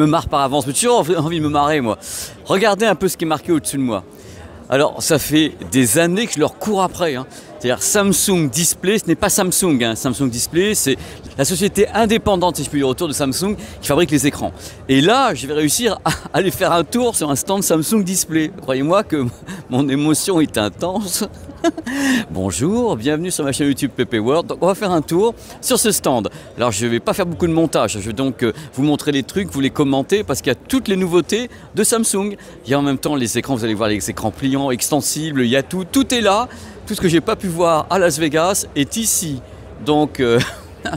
me marre par avance, mais j'ai toujours envie de me marrer moi. Regardez un peu ce qui est marqué au-dessus de moi. Alors ça fait des années que je leur cours après. Hein. C'est-à-dire Samsung Display, ce n'est pas Samsung. Hein. Samsung Display, c'est la société indépendante, si je puis dire, autour de Samsung, qui fabrique les écrans. Et là, je vais réussir à aller faire un tour sur un stand Samsung Display. Croyez-moi que mon émotion est intense. Bonjour, bienvenue sur ma chaîne YouTube PP World. Donc on va faire un tour sur ce stand. Alors je ne vais pas faire beaucoup de montage, je vais donc vous montrer les trucs, vous les commenter parce qu'il y a toutes les nouveautés de Samsung. Il y a en même temps les écrans, vous allez voir les écrans pliants, extensibles, il y a tout, tout est là. Tout ce que j'ai pas pu voir à Las Vegas est ici. Donc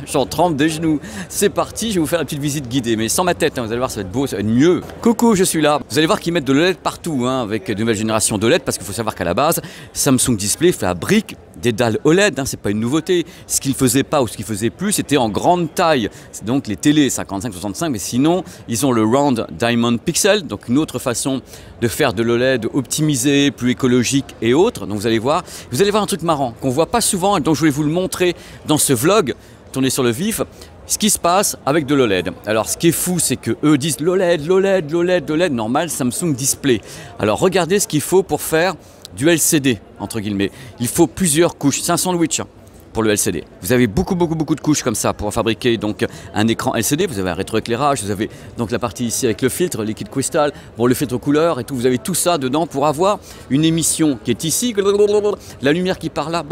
j'en trempe des genoux. C'est parti, je vais vous faire une petite visite guidée, mais sans ma tête, hein, vous allez voir, ça va être beau, ça va être mieux. Coucou, je suis là. Vous allez voir qu'ils mettent de l'OLED partout, hein, avec de nouvelles générations d'OLED, parce qu'il faut savoir qu'à la base, Samsung Display fabrique des dalles OLED, hein, c'est pas une nouveauté. Ce qu'ils ne faisaient pas ou ce qu'ils faisaient plus, c'était en grande taille. C'est donc les télés 55-65, mais sinon, ils ont le Round Diamond Pixel, donc une autre façon de faire de l'OLED optimisé, plus écologique et autres. Donc vous allez voir un truc marrant qu'on voit pas souvent et donc je voulais vous le montrer dans ce vlog. Tourner sur le vif, ce qui se passe avec de l'OLED. Alors ce qui est fou, c'est que eux disent l'OLED, normal Samsung Display. Alors regardez ce qu'il faut pour faire du LCD, entre guillemets. Il faut plusieurs couches, c'est un sandwich pour le LCD. Vous avez beaucoup de couches comme ça pour fabriquer donc un écran LCD. Vous avez un rétroéclairage, vous avez donc la partie ici avec le filtre, liquide cristal, bon, le filtre couleur et tout. Vous avez tout ça dedans pour avoir une émission qui est ici, la lumière qui part là,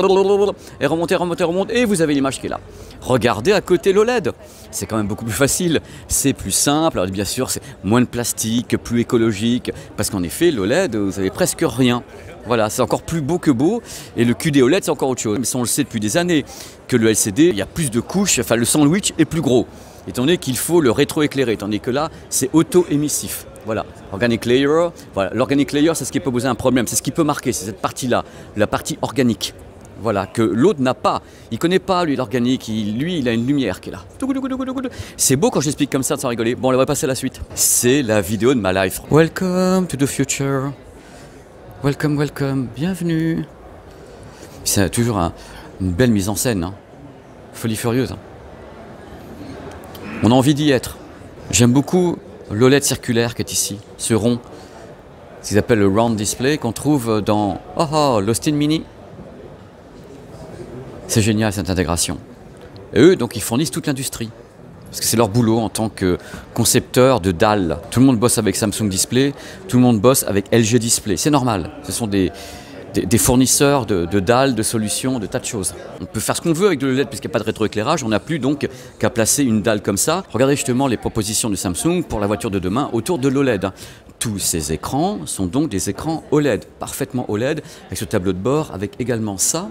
et remonte, et vous avez l'image qui est là. Regardez à côté l'OLED, c'est quand même beaucoup plus facile, c'est plus simple, alors bien sûr c'est moins de plastique, plus écologique, parce qu'en effet l'OLED, vous avez presque rien. Voilà, c'est encore plus beau que beau, et le QD OLED c'est encore autre chose. Mais ça on le sait depuis des années, que le LCD, il y a plus de couches, enfin le sandwich est plus gros, étant donné qu'il faut le rétroéclairer, tandis que là c'est auto-émissif. Voilà, Organic Layer, voilà, l'Organic Layer c'est ce qui peut poser un problème, c'est ce qui peut marquer, c'est cette partie-là, la partie organique. Voilà, que l'autre n'a pas. Il ne connaît pas, lui, l'organique. Lui, il a une lumière qui est là. C'est beau quand j'explique comme ça, sans rigoler. Bon, on va passer à la suite. C'est la vidéo de ma life. Welcome to the future. Welcome. Bienvenue. C'est toujours une belle mise en scène. Hein. Folie furieuse. Hein. On a envie d'y être. J'aime beaucoup l'OLED circulaire qui est ici. Ce rond. Ce qu'ils appellent le round display qu'on trouve dans l'Austin Mini. C'est génial cette intégration. Et eux, donc, ils fournissent toute l'industrie. Parce que c'est leur boulot en tant que concepteur de dalles. Tout le monde bosse avec Samsung Display, tout le monde bosse avec LG Display. C'est normal. Ce sont des fournisseurs de dalles, de solutions, de tas de choses. On peut faire ce qu'on veut avec de l'OLED puisqu'il n'y a pas de rétroéclairage. On n'a plus donc qu'à placer une dalle comme ça. Regardez justement les propositions de Samsung pour la voiture de demain autour de l'OLED. Tous ces écrans sont donc des écrans OLED, parfaitement OLED, avec ce tableau de bord, avec également ça,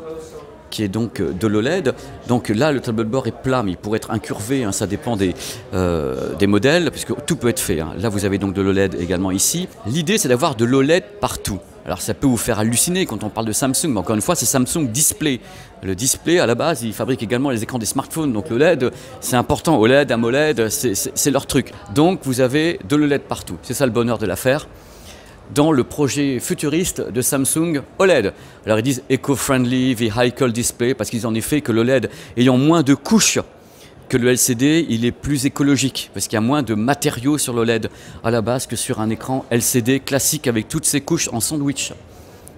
qui est donc de l'OLED. Donc là, le tableau de bord est plat, mais il pourrait être incurvé, hein, ça dépend des modèles, puisque tout peut être fait. Hein. Là, vous avez donc de l'OLED également ici. L'idée, c'est d'avoir de l'OLED partout. Alors ça peut vous faire halluciner quand on parle de Samsung, mais encore une fois, c'est Samsung Display. Le display, à la base, ils fabriquent également les écrans des smartphones, donc l'OLED, c'est important. OLED, AMOLED, c'est leur truc. Donc vous avez de l'OLED partout. C'est ça le bonheur de l'affaire. Dans le projet futuriste de Samsung OLED. Alors ils disent Eco-Friendly Vehicle Display parce qu'ils ont en effet que l'OLED ayant moins de couches que le LCD, il est plus écologique parce qu'il y a moins de matériaux sur l'OLED à la base que sur un écran LCD classique avec toutes ces couches en sandwich.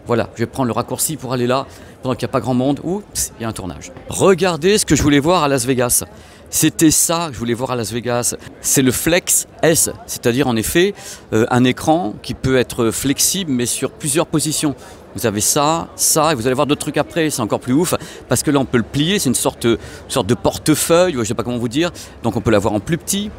Voilà, je vais prendre le raccourci pour aller là pendant qu'il n'y a pas grand monde. Oups, il y a un tournage. Regardez ce que je voulais voir à Las Vegas. C'était ça que je voulais voir à Las Vegas. C'est le Flex S, c'est-à-dire en effet un écran qui peut être flexible mais sur plusieurs positions. Vous avez ça, et vous allez voir d'autres trucs après, c'est encore plus ouf parce que là on peut le plier, c'est une sorte de portefeuille, je ne sais pas comment vous dire, donc on peut l'avoir en plus petit.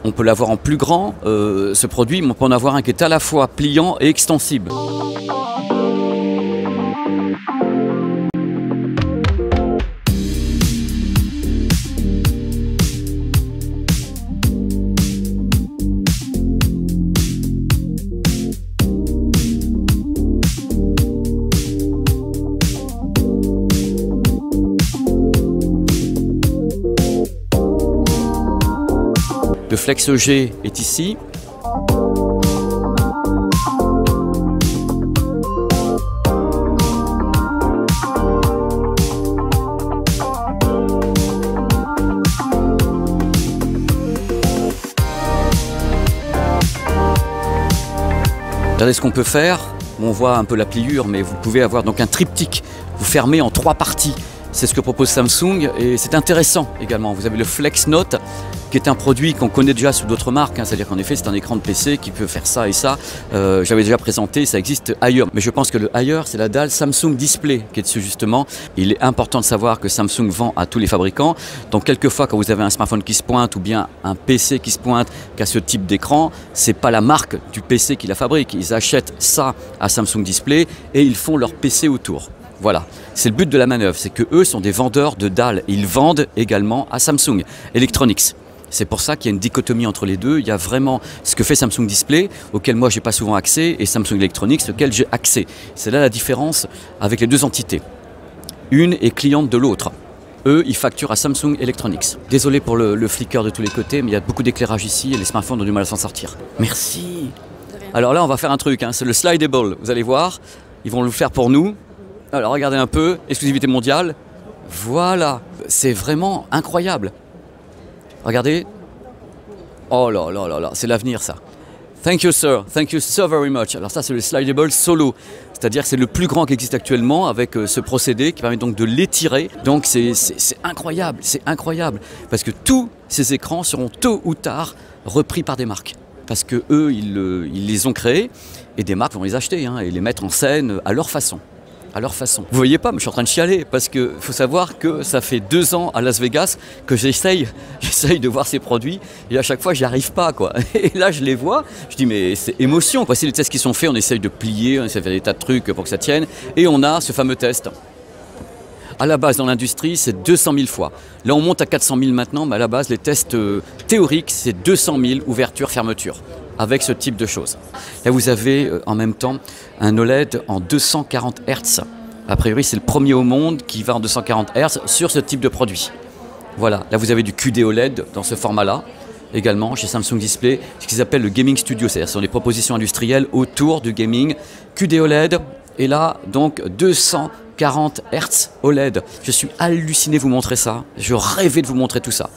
On peut l'avoir en plus grand, ce produit, mais on peut en avoir un qui est à la fois pliant et extensible. Le Flex EG est ici. Regardez ce qu'on peut faire. On voit un peu la pliure, mais vous pouvez avoir donc un triptyque. Vous fermez en 3 parties. C'est ce que propose Samsung et c'est intéressant également. Vous avez le Flex Note qui est un produit qu'on connaît déjà sous d'autres marques. C'est-à-dire qu'en effet, c'est un écran de PC qui peut faire ça et ça. J'avais déjà présenté, ça existe ailleurs. Mais je pense que le ailleurs, c'est la dalle Samsung Display qui est dessus justement. Il est important de savoir que Samsung vend à tous les fabricants. Donc quelquefois, quand vous avez un smartphone qui se pointe ou bien un PC qui se pointe, qui a ce type d'écran, c'est pas la marque du PC qui la fabrique. Ils achètent ça à Samsung Display et ils font leur PC autour. Voilà, c'est le but de la manœuvre, c'est que eux sont des vendeurs de dalles. Ils vendent également à Samsung Electronics. C'est pour ça qu'il y a une dichotomie entre les deux. Il y a vraiment ce que fait Samsung Display, auquel moi j'ai pas souvent accès, et Samsung Electronics, auquel j'ai accès. C'est là la différence avec les deux entités. Une est cliente de l'autre. Eux, ils facturent à Samsung Electronics. Désolé pour le flicker de tous les côtés, mais il y a beaucoup d'éclairage ici et les smartphones ont du mal à s'en sortir. Merci. Alors là, on va faire un truc, c'est le slidable. Vous allez voir, ils vont le faire pour nous. Alors regardez un peu, exclusivité mondiale, voilà, c'est vraiment incroyable. Regardez, oh là là là là, c'est l'avenir ça. Thank you so very much. Alors ça c'est le slidable solo, c'est-à-dire c'est le plus grand qui existe actuellement avec ce procédé qui permet donc de l'étirer. Donc c'est incroyable, parce que tous ces écrans seront tôt ou tard repris par des marques. Parce que eux, ils les ont créés et des marques vont les acheter et les mettre en scène à leur façon. Vous voyez pas, mais je suis en train de chialer parce que faut savoir que ça fait 2 ans à Las Vegas que j'essaye de voir ces produits et à chaque fois j'y arrive pas quoi. Et là je les vois, je dis mais c'est émotion quoi. C'est les tests qui sont faits, on essaye de plier, on essaye de faire des tas de trucs pour que ça tienne et on a ce fameux test. À la base dans l'industrie c'est 200 000 fois. Là on monte à 400 000 maintenant, mais à la base les tests théoriques c'est 200 000 ouvertures-fermetures. Avec ce type de choses. Là, vous avez en même temps un OLED en 240 Hz. A priori, c'est le premier au monde qui va en 240 Hz sur ce type de produit. Voilà, là vous avez du QD OLED dans ce format-là, également chez Samsung Display, ce qu'ils appellent le Gaming Studio, c'est-à-dire ce sont des propositions industrielles autour du gaming. QD OLED, et là, donc 240 Hz OLED. Je suis halluciné de vous montrer ça, je rêvais de vous montrer tout ça.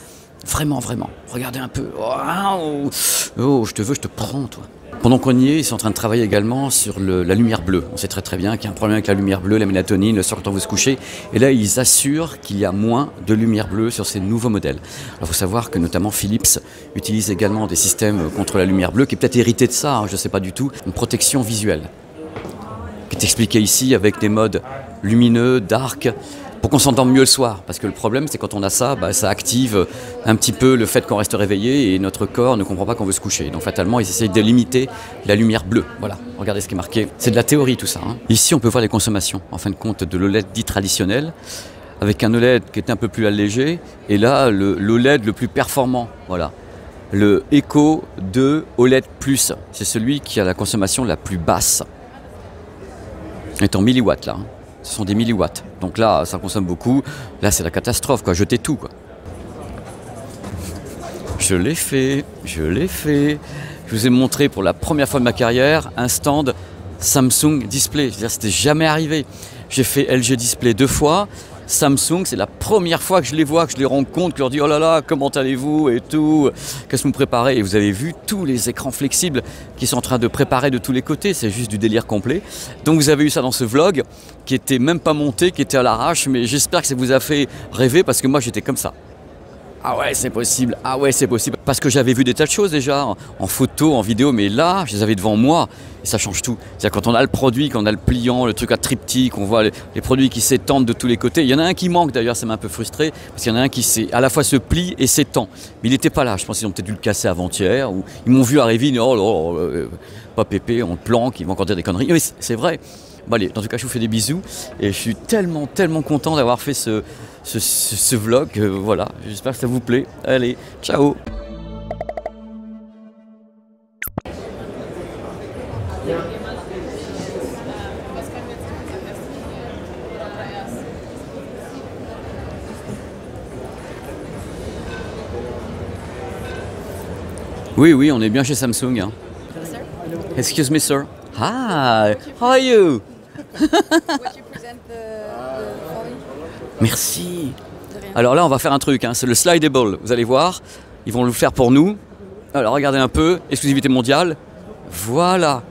Vraiment, vraiment. Regardez un peu. Wow. Oh, je te veux, je te prends, toi. Pendant qu'on y est, ils sont en train de travailler également sur la lumière bleue. On sait très très bien qu'il y a un problème avec la lumière bleue, la mélatonine, le soir quand on veut se coucher. Et là, ils assurent qu'il y a moins de lumière bleue sur ces nouveaux modèles. Alors, il faut savoir que notamment Philips utilise également des systèmes contre la lumière bleue, qui est peut-être hérité de ça, je ne sais pas du tout. Une protection visuelle, qui est expliquée ici avec des modes lumineux, dark, pour qu'on s'endorme mieux le soir. Parce que le problème, c'est quand on a ça, ça active un petit peu le fait qu'on reste réveillé et notre corps ne comprend pas qu'on veut se coucher. Donc fatalement, ils essayent de limiter la lumière bleue. Voilà, regardez ce qui est marqué. C'est de la théorie tout ça. Ici, on peut voir les consommations, en fin de compte, de l'OLED dit traditionnel, avec un OLED qui est un peu plus allégé, et là, l'OLED le plus performant. Voilà. Le Echo 2 OLED Plus, c'est celui qui a la consommation la plus basse. Il est en milliwatts là. Ce sont des milliwatts. Donc là, ça consomme beaucoup. Là, c'est la catastrophe, quoi. Jetez tout, quoi. Je l'ai fait. Je vous ai montré pour la première fois de ma carrière un stand Samsung Display. Je veux dire, c'était jamais arrivé. J'ai fait LG Display 2 fois. Samsung, c'est la première fois que je les vois, que je les rencontre, que je leur dis « Oh là là, comment allez-vous ?» et tout, « Qu'est-ce que vous préparez ?» Et vous avez vu tous les écrans flexibles qui sont en train de préparer de tous les côtés, c'est juste du délire complet. Donc vous avez eu ça dans ce vlog, qui était même pas monté, qui était à l'arrache, mais j'espère que ça vous a fait rêver, parce que moi j'étais comme ça. Ah ouais, c'est possible, Parce que j'avais vu des tas de choses déjà, en photo, en vidéo, mais là, je les avais devant moi, et ça change tout. C'est-à-dire quand on a le produit, quand on a le pliant, le truc à triptyque, on voit les produits qui s'étendent de tous les côtés. Il y en a un qui manque d'ailleurs, ça m'a un peu frustré, parce qu'il y en a un qui à la fois se plie et s'étend. Mais il n'était pas là, je pense qu'ils ont peut-être dû le casser avant-hier, ou ils m'ont vu arriver, ils disent « Oh là, pas pépé, on le planque, ils vont encore dire des conneries. » Oui, c'est vrai. Bon allez, en tout cas, je vous fais des bisous, et je suis tellement content d'avoir fait ce vlog, voilà, j'espère que ça vous plaît. Allez, ciao. Oui, oui, on est bien chez Samsung. Hein. Excuse me, sir. Hi, how are you? Merci. Alors là, on va faire un truc, hein. C'est le slidable. Vous allez voir, ils vont le faire pour nous. Alors regardez un peu, exclusivité mondiale. Voilà.